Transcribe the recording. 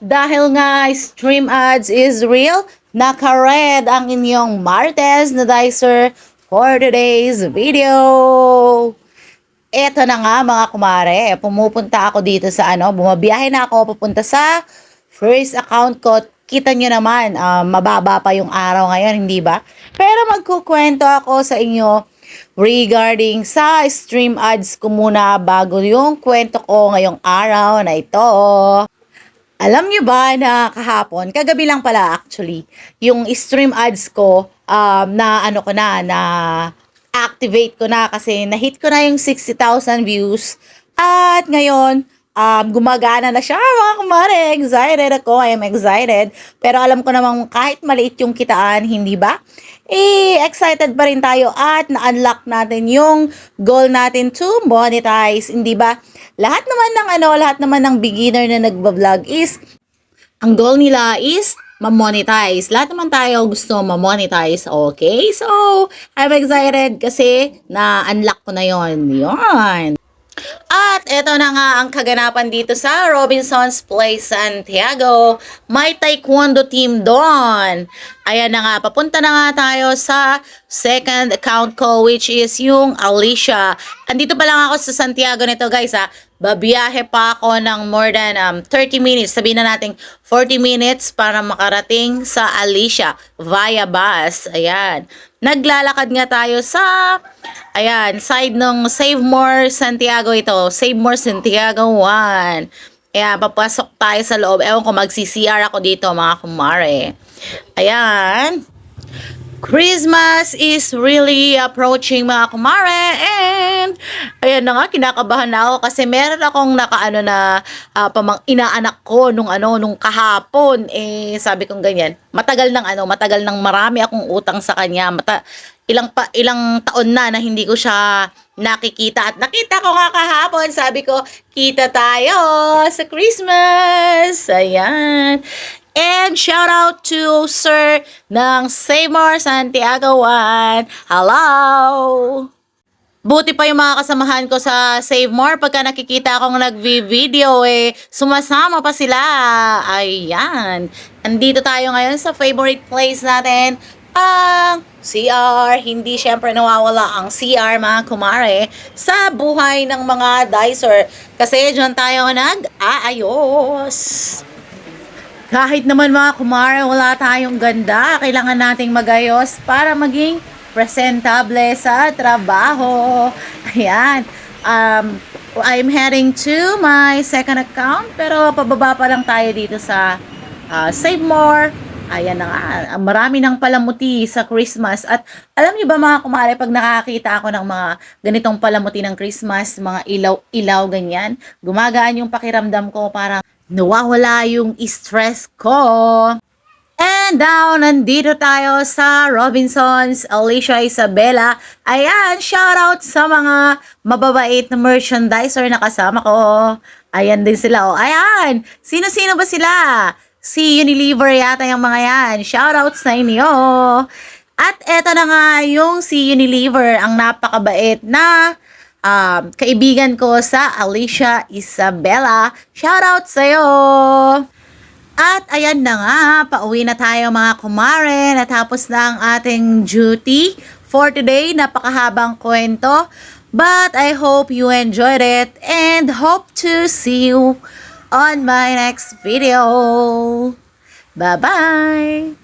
dahil nga stream ads is real, naka-red ang inyong Martes na dicer for today's video. Eto na nga mga kumare, pumupunta ako dito sa bumabiyahe na ako papunta sa first account ko. Kita nyo naman, mababa pa yung araw ngayon, hindi ba? Pero magkukwento ako sa inyo regarding sa stream ads ko muna bago yung kwento ko ngayong araw na ito. Alam nyo ba na kahapon, kagabi lang pala actually, yung stream ads ko na activate ko na kasi na-hit ko na yung 60,000 views. At ngayon, gumagana na siya mga kumare. Excited ako. I am excited. Pero alam ko namang kahit maliit yung kitaan, hindi ba? Excited pa rin tayo at na-unlock natin yung goal natin to monetize, hindi ba? Lahat naman ng beginner na nagba-vlog is, ang goal nila is ma-monetize. Lahat naman tayo gusto ma-monetize, okay? So, I'm excited kasi na-unlock ko na yon. Yun. At eto na nga ang kaganapan dito sa Robinson's Place Santiago. May taekwondo team doon. Ayan na nga, papunta na nga tayo sa second account ko which is yung Alicia. Andito pa lang ako sa Santiago nito guys ha. Babiyahe pa ako ng more than 30 minutes. Sabihin na natin 40 minutes para makarating sa Alicia via bus. Ayan. Naglalakad nga tayo sa side ng Save More Santiago ito. Save More Santiago 1. Ayan, papasok tayo sa loob. Ewan ko, magsi-CR ako dito mga kumare. Ayan. Christmas is really approaching mga kumare, and ayan na nga, kinakabahan na ako kasi meron akong inaanak ko nung kahapon, sabi kong ganyan, matagal nang marami akong utang sa kanya, ilang taon na hindi ko siya nakikita at nakita ko nga kahapon, sabi ko, kita tayo sa Christmas, ayan. And shout out to Sir ng Save More Santiago 1. Hello! Buti pa yung mga kasamahan ko sa Save More. Pagka nakikita akong nag-video, sumasama pa sila. Ayan. Andito tayo ngayon sa favorite place natin, ang CR. Hindi syempre nawawala ang CR mga kumare sa buhay ng mga dicer. Kasi dyan tayo nag-aayos. Kahit naman mga kumare, wala tayong ganda, kailangan nating magayos para maging presentable sa trabaho. Ayan. I'm heading to my second account, pero pababa pa lang tayo dito sa Save More. Ayan na nga, marami ng palamuti sa Christmas. At alam niyo ba mga kumare, pag nakakita ako ng mga ganitong palamuti ng Christmas, mga ilaw-ilaw ganyan, gumagaan yung pakiramdam ko, parang nawawala yung stress ko. And now, nandito tayo sa Robinson's Alicia Isabela. Ayan, shoutout sa mga mababait na merchandiser na kasama ko. Ayan din sila. Oh. Ayan, sino-sino ba sila? Si Unilever yata yung mga yan. Shoutout sa inyo. At eto na nga yung si Unilever, ang napakabait na kaibigan ko sa Alicia Isabela. Shoutout sa'yo! At ayan na nga, pauwi na tayo mga kumare. Natapos na ang ating duty for today. Napakahabang kwento. But I hope you enjoyed it and hope to see you on my next video. Bye-bye!